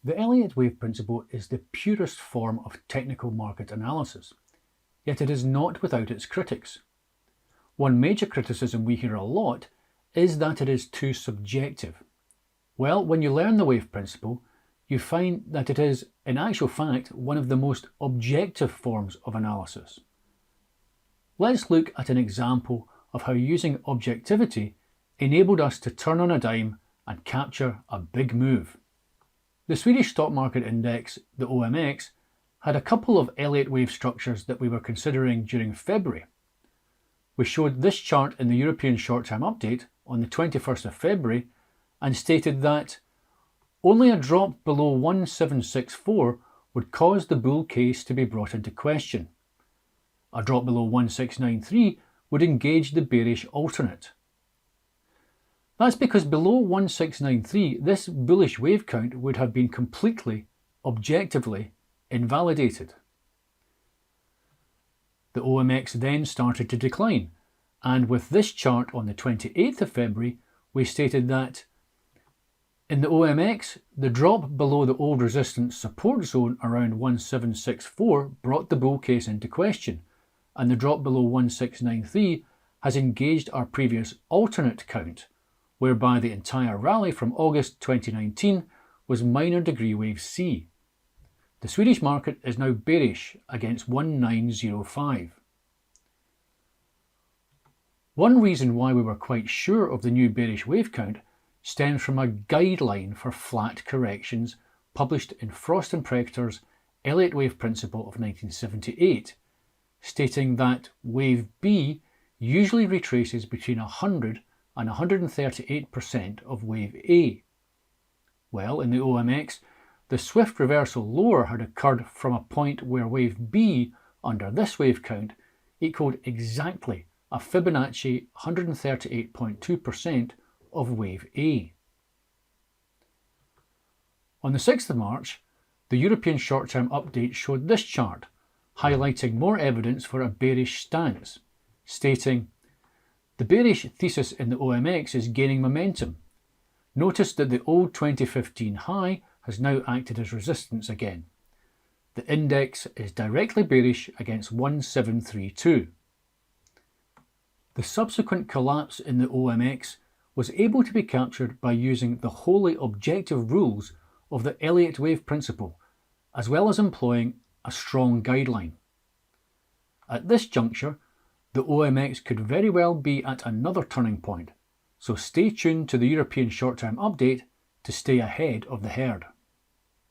The Elliott wave principle is the purest form of technical market analysis, yet it is not without its critics. One major criticism we hear a lot is that it is too subjective. Well, when you learn the wave principle, you find that it is, in actual fact, one of the most objective forms of analysis. Let's look at an example of how using objectivity enabled us to turn on a dime and capture a big move. The Swedish stock market index, the OMX, had a couple of Elliott wave structures that we were considering during February. We showed this chart in the European short-term update on the 21st of February and stated that only a drop below 1764 would cause the bull case to be brought into question. A drop below 1693 would engage the bearish alternate. That's because below 1693, this bullish wave count would have been completely, objectively, invalidated. The OMX then started to decline, and with this chart on the 28th of February, we stated that in the OMX, the drop below the old resistance support zone around 1764 brought the bull case into question, and the drop below 1693 has engaged our previous alternate count, whereby the entire rally from August 2019 was minor degree wave C. The Swedish market is now bearish against 1905. One reason why we were quite sure of the new bearish wave count stems from a guideline for flat corrections published in Frost and Prechter's Elliott wave principle of 1978, stating that wave B usually retraces between 100 and 138% of wave A. Well, in the OMX, the swift reversal lower had occurred from a point where wave B under this wave count equaled exactly a Fibonacci 138.2% of wave A. On the 6th of March, the European short-term update showed this chart, highlighting more evidence for a bearish stance, stating, "The bearish thesis in the OMX is gaining momentum. Notice that the old 2015 high has now acted as resistance again. The index is directly bearish against 1732. The subsequent collapse in the OMX was able to be captured by using the wholly objective rules of the Elliott wave principle, as well as employing a strong guideline. At this juncture, the OMX could very well be at another turning point, so stay tuned to the European short-term update to stay ahead of the herd."